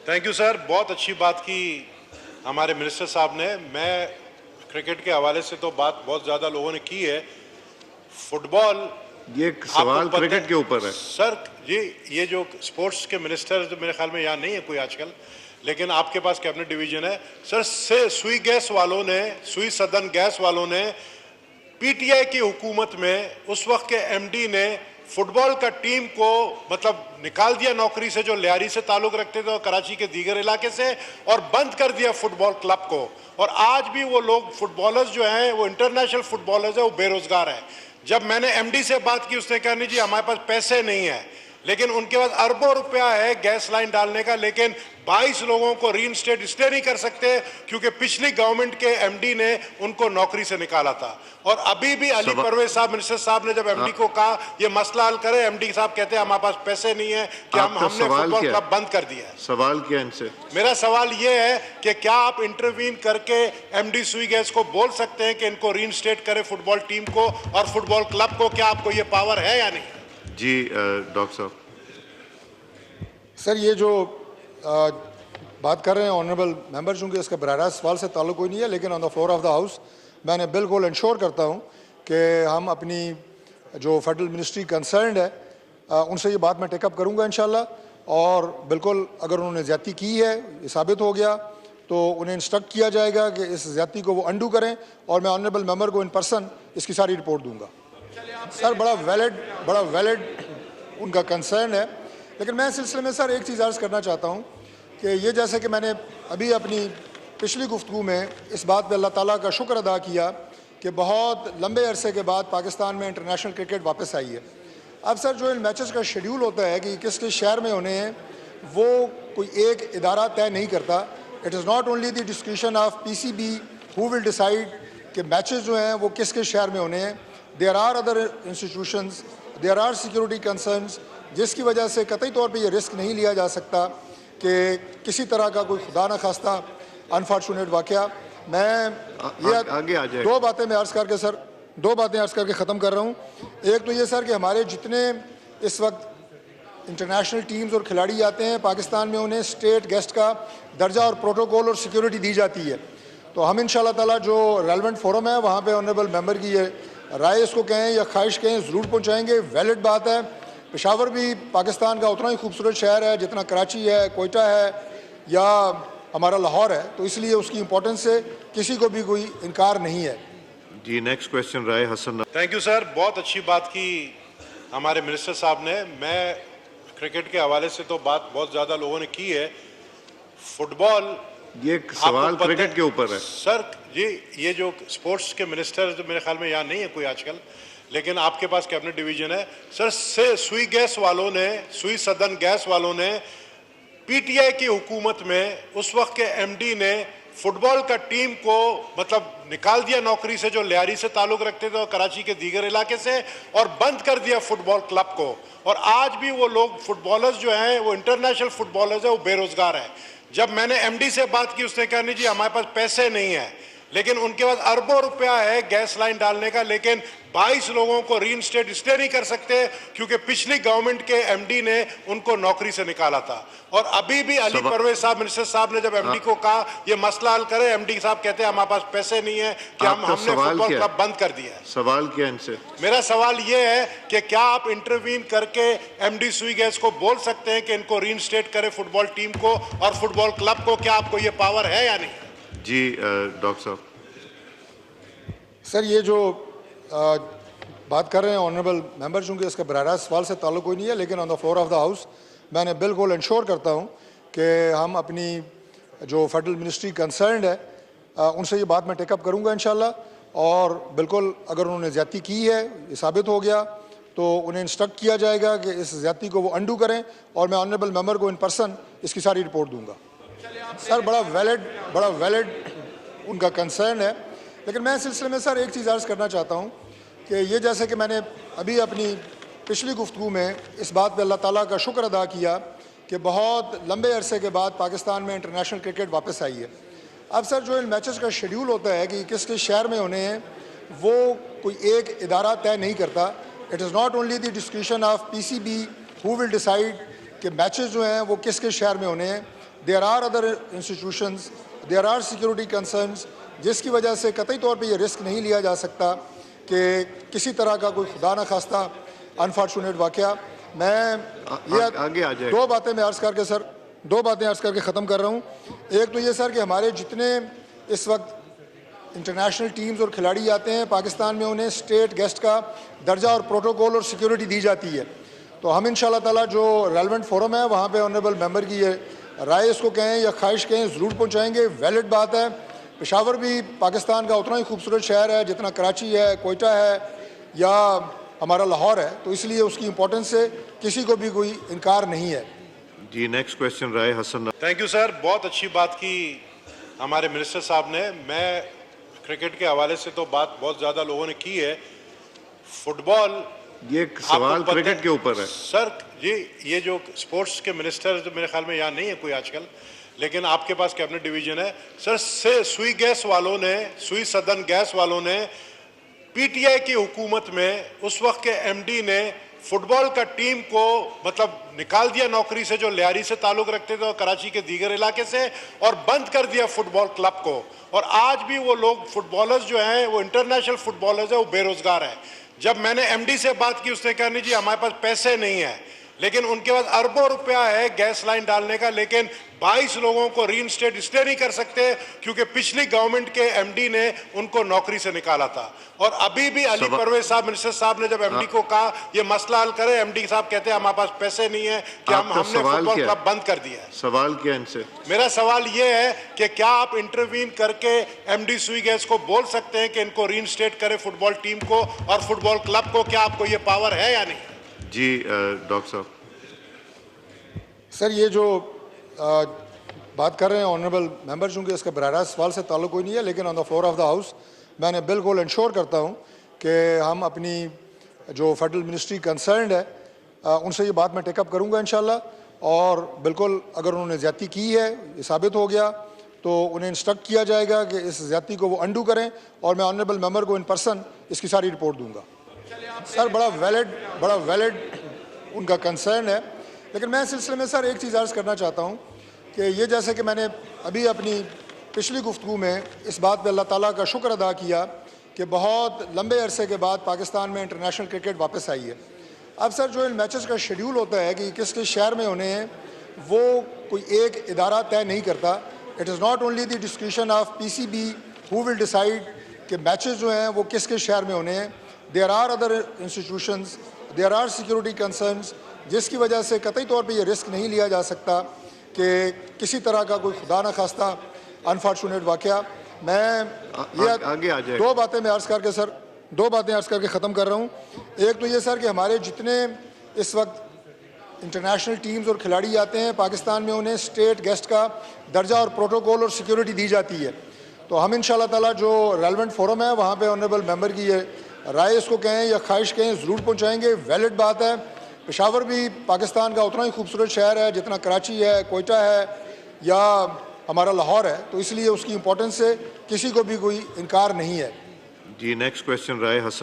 Thank you sir, बहुत अच्छी बात की हमारे मिनिस्टर साहब ने। मैं क्रिकेट के हवाले से तो बात बहुत ज़्यादा लोगों ने की है। फुटबॉल, ये सवाल क्रिकेट के ऊपर है सर। ये जो स्पोर्ट्स के मिनिस्टर मेरे ख्याल में यहाँ नहीं है कोई आजकल, लेकिन आपके पास कैबिनेट डिवीजन है सर। सुई सदन गैस वालों ने पीटीआई की हुकूमत में उस वक्त के एमडी ने फुटबॉल का टीम को मतलब निकाल दिया नौकरी से, जो लियारी से ताल्लुक रखते थे और कराची के दीगर इलाके से, और बंद कर दिया फुटबॉल क्लब को। और आज भी वो लोग फुटबॉलर्स जो हैं, वो इंटरनेशनल फुटबॉलर्स हैं, वो बेरोजगार हैं। जब मैंने एमडी से बात की, उसने कहा नहीं जी हमारे पास पैसे नहीं है, लेकिन उनके पास अरबों रुपया है गैस लाइन डालने का, लेकिन 22 लोगों को रीइंस्टेट इसलिए नहीं कर सकते क्योंकि पिछली गवर्नमेंट के एमडी ने उनको नौकरी से निकाला था। और अभी भी अली परवेज साहब, मिनिस्टर साहब ने जब एमडी को कहा ये मसला हल करे, एमडी साहब कहते हैं हमारे पास पैसे नहीं है कि हमने फुटबॉल क्लब बंद कर दिया है। सवाल क्या इनसे? मेरा सवाल ये है कि क्या आप इंटरवीन करके एमडी सुई गैस को बोल सकते हैं कि इनको रीइंस्टेट करे फुटबॉल टीम को और फुटबॉल क्लब को? क्या आपको ये पावर है या नहीं? जी डॉक्टर साहब। सर, ये जो बात कर रहे हैं ऑनरेबल मेंबर, चूँकि इसका बराह रास्त सवाल से ताल्लुक कोई नहीं है, लेकिन on the floor of the house मैंने बिल्कुल इंश्योर करता हूँ कि हम अपनी जो फेडरल मिनिस्ट्री कंसर्न्ड है उनसे ये बात मैं टेकअप करूँगा इंशाल्लाह। और बिल्कुल अगर उन्होंने ज़्यादती की है, ये साबित हो गया, तो उन्हें इंस्ट्रक्ट किया जाएगा कि इस ज़्यादती को वो अंडू करें, और मैं ऑनरेबल मेंबर को इन पर्सन इसकी सारी रिपोर्ट दूँगा। सर, बड़ा वैलिड उनका कंसर्न है, लेकिन मैं इस सिलसिले में सर एक चीज़ अर्ज़ करना चाहता हूँ कि ये जैसे कि मैंने अभी अपनी पिछली गुफ्तगू में इस बात पे अल्लाह ताला का शुक्र अदा किया कि बहुत लंबे अरसे के बाद पाकिस्तान में इंटरनेशनल क्रिकेट वापस आई है। अब सर जो इन मैचेस का शेड्यूल होता है कि किस किस शहर में होने हैं, वो कोई एक इदारा तय नहीं करता। It is not only the discretion of PCB who will decide कि मैचेस जो हैं वो किस किस शहर में होने हैं। There are other institutions, there are security concerns, जिसकी वजह से कतई तौर पे ये रिस्क नहीं लिया जा सकता कि किसी तरह का कोई खुदा न खास्ता अनफॉर्चुनेट वाक़या। मैं ये आगे आ जाए। दो बातें अर्ज़ करके ख़त्म कर रहा हूँ। एक तो ये सर कि हमारे जितने इस वक्त इंटरनेशनल टीम्स और खिलाड़ी आते हैं पाकिस्तान में, उन्हें स्टेट गेस्ट का दर्जा और प्रोटोकॉल और सिक्योरिटी दी जाती है। तो हम इंशाल्लाह ताला जो रेलेवेंट फोरम है वहाँ पे ऑनरेबल मेंबर की ये राय इसको कहें या ख्वाहिश कहें ज़रूर पहुँचाएँगे। वैलिड बात है। पेशावर भी पाकिस्तान का उतना ही खूबसूरत शहर है जितना कराची है, कोयटा है या हमारा लाहौर है, तो इसलिए उसकी इम्पोर्टेंस से किसी को भी कोई इनकार नहीं है। जी next question Rai Hasan. Thank you sir, बहुत अच्छी बात की हमारे मिनिस्टर साहब ने। मैं क्रिकेट के हवाले से तो बात बहुत ज़्यादा लोगों ने की है। फुटबॉल, ये सवाल क्रिकेट के ऊपर है सर। ये जो स्पोर्ट्स के मिनिस्टर मेरे ख्याल में यहाँ नहीं है कोई आजकल, लेकिन आपके पास कैबिनेट डिवीजन है सर। सुई सदन गैस वालों ने पीटीआई की हुकूमत में उस वक्त के एमडी ने फुटबॉल का टीम को मतलब निकाल दिया नौकरी से, जो लियारी से ताल्लुक रखते थे और कराची के दीगर इलाके से, और बंद कर दिया फुटबॉल क्लब को। और आज भी वो लोग फुटबॉलर्स जो हैं, वो इंटरनेशनल फुटबॉलर्स हैं, वो बेरोजगार हैं। जब मैंने एमडी से बात की, उसने कहा नहीं जी हमारे पास पैसे नहीं है, लेकिन उनके पास अरबों रुपया है गैस लाइन डालने का, लेकिन 22 लोगों को रीइंस्टेट इसलिए नहीं कर सकते क्योंकि पिछली गवर्नमेंट के एमडी ने उनको नौकरी से निकाला था। और अभी भी अली परवेज साहब, मिनिस्टर साहब ने जब एमडी को कहा ये मसला हल करे, एमडी साहब कहते हैं हमारे पास पैसे नहीं है कि हमने फुटबॉल क्लब बंद कर दिया है। सवाल क्या इनसे? मेरा सवाल ये है कि क्या आप इंटरवीन करके एमडी सुई गैस को बोल सकते हैं कि इनको रीइंस्टेट करे फुटबॉल टीम को और फुटबॉल क्लब को? क्या आपको ये पावर है या नहीं? जी डॉक्टर साहब। सर, ये जो बात कर रहे हैं ऑनरेबल मेंबर, चूँकि इसका बराह रास्त सवाल से ताल्लुक कोई नहीं है, लेकिन on the floor of the house मैंने बिल्कुल इंश्योर करता हूँ कि हम अपनी जो फेडरल मिनिस्ट्री कंसर्न्ड है उनसे ये बात मैं टेकअप करूँगा इंशाल्लाह। और बिल्कुल अगर उन्होंने ज़्यादती की है, ये साबित हो गया, तो उन्हें इंस्ट्रक्ट किया जाएगा कि इस ज़्यादती को वो अंडू करें, और मैं ऑनरेबल मेंबर को इन पर्सन इसकी सारी रिपोर्ट दूँगा। सर, बड़ा वैलिड उनका कंसर्न है, लेकिन मैं इस सिलसिले में सर एक चीज़ अर्ज़ करना चाहता हूँ कि ये जैसे कि मैंने अभी अपनी पिछली गुफ्तगू में इस बात पे अल्लाह ताला का शुक्र अदा किया कि बहुत लंबे अरसे के बाद पाकिस्तान में इंटरनेशनल क्रिकेट वापस आई है। अब सर जो इन मैचेस का शेड्यूल होता है कि किस किस शहर में होने हैं, वो कोई एक इदारा तय नहीं करता। It is not only the discretion of PCB who will decide कि मैचेस जो हैं वो किस किस शहर में होने हैं। There are other institutions, there are security concerns, जिसकी वजह से कतई तौर पे ये रिस्क नहीं लिया जा सकता कि किसी तरह का कोई खुदा न खास्ता अनफॉर्चुनेट वाक़या। मैं ये आगे आ जाए। दो बातें मैं अर्ज़ करके सर, दो बातें अर्ज़ करके ख़त्म कर रहा हूँ। एक तो ये सर कि हमारे जितने इस वक्त इंटरनेशनल टीम्स और खिलाड़ी आते हैं पाकिस्तान में, उन्हें स्टेट गेस्ट का दर्जा और प्रोटोकॉल और सिक्योरिटी दी जाती है। तो हम इंशाल्लाह ताला जो रेलेवेंट फोरम है वहाँ पे ऑनरेबल मेंबर की ये राय इसको कहें या ख्वाहिश कहें ज़रूर पहुँचाएँगे। वैलिड बात है, पेशावर भी पाकिस्तान का उतना ही खूबसूरत शहर है जितना कराची है, कोयटा है या हमारा लाहौर है, तो इसलिए उसकी इम्पोर्टेंस से किसी को भी कोई इनकार नहीं है। जी next question Rai Hasan. Thank you sir, बहुत अच्छी बात की हमारे मिनिस्टर साहब ने। मैं क्रिकेट के हवाले से तो बात बहुत ज़्यादा लोगों ने की है। फुटबॉल, ये एक सवाल आपको पता क्रिकेट के ऊपर है सर जी, ये जो स्पोर्ट्स के मिनिस्टर तो मेरे ख्याल में यहाँ नहीं है कोई आजकल, लेकिन आपके पास कैबिनेट डिवीजन है सर। से सुई गैस वालों ने, सुई सदन गैस वालों ने पीटीआई की हुकूमत में उस वक्त के एमडी ने फुटबॉल का टीम को मतलब निकाल दिया नौकरी से, जो लियारी से ताल्लुक रखते थे और कराची के दीगर इलाके से, और बंद कर दिया फुटबॉल क्लब को। और आज भी वो लोग फुटबॉलर्स जो हैं, वो इंटरनेशनल फुटबॉलर्स हैं, वो बेरोजगार हैं। जब मैंने एमडी से बात की, उसने कहा नहीं जी हमारे पास पैसे नहीं है, लेकिन उनके पास अरबों रुपया है गैस लाइन डालने का, लेकिन 22 लोगों को रीइंस्टेट इसलिए नहीं कर सकते क्योंकि पिछली गवर्नमेंट के एमडी ने उनको नौकरी से निकाला था। और अभी भी अली परवेज साहब, मिनिस्टर साहब ने जब एमडी को कहा ये मसला हल करे, एमडी साहब कहते हैं हमारे पास पैसे नहीं है कि हमने फुटबॉल क्लब बंद कर दिया है। सवाल क्या इनसे? मेरा सवाल ये है कि क्या आप इंटरवीन करके एमडी सुई गैस को बोल सकते हैं कि इनको रीइंस्टेट करे फुटबॉल टीम को और फुटबॉल क्लब को? क्या आपको ये पावर है या नहीं? जी डॉक्टर साहब। सर ये जो बात कर रहे हैं ऑनरेबल मेंबर, चूँकि इसका बराह सवाल से ताल्लुक कोई नहीं है, लेकिन on the floor of the house मैंने बिल्कुल इंश्योर करता हूँ कि हम अपनी जो फेडरल मिनिस्ट्री कंसर्न्ड है उनसे ये बात मैं टेकअप करूँगा इंशाल्लाह। और बिल्कुल अगर उन्होंने ज़्यादती की है, ये साबित हो गया, तो उन्हें इंस्ट्रक्ट किया जाएगा कि इस ज़्यादती को वो अंडू करें, और मैं ऑनरेबल मेंबर को इन पर्सन इसकी सारी रिपोर्ट दूँगा। सर बड़ा वैलिड उनका कंसर्न है, लेकिन मैं इस सिलसिले में सर एक चीज़ अर्ज़ करना चाहता हूँ कि ये जैसे कि मैंने अभी अपनी पिछली गुफ्तगू में इस बात पे अल्लाह ताला का शुक्र अदा किया कि बहुत लंबे अरसे के बाद पाकिस्तान में इंटरनेशनल क्रिकेट वापस आई है। अब सर जो इन मैचेस का शेड्यूल होता है कि किस किस शहर में होने हैं, वो कोई एक इदारा तय नहीं करता। It is not only the discussion of PCB who will decide कि मैचेस जो हैं वो किस किस शहर में होने हैं। There are other institutions, there are security concerns, जिसकी वजह से कतई तौर पे ये रिस्क नहीं लिया जा सकता कि किसी तरह का कोई खुदा न खास्ता अनफॉर्चुनेट वाक़या। मैं ये आगे आ जाए। दो बातें मैं अर्ज़ करके सर, दो बातें अर्ज़ करके ख़त्म कर रहा हूँ। एक तो ये सर कि हमारे जितने इस वक्त इंटरनेशनल टीम्स और खिलाड़ी आते हैं पाकिस्तान में, उन्हें स्टेट गेस्ट का दर्जा और प्रोटोकॉल और सिक्योरिटी दी जाती है। तो हम इंशाल्लाह ताला जो रेलेवेंट फोरम है वहाँ पे ऑनरेबल मेंबर की ये राय इसको कहें या ख्वाहिश कहें ज़रूर पहुँचाएँगे। वैलिड बात है, पेशावर भी पाकिस्तान का उतना ही खूबसूरत शहर है जितना कराची है, कोयटा है या हमारा लाहौर है, तो इसलिए उसकी इम्पोर्टेंस से किसी को भी कोई इनकार नहीं है। जी नेक्स्ट क्वेश्चन राय हसन।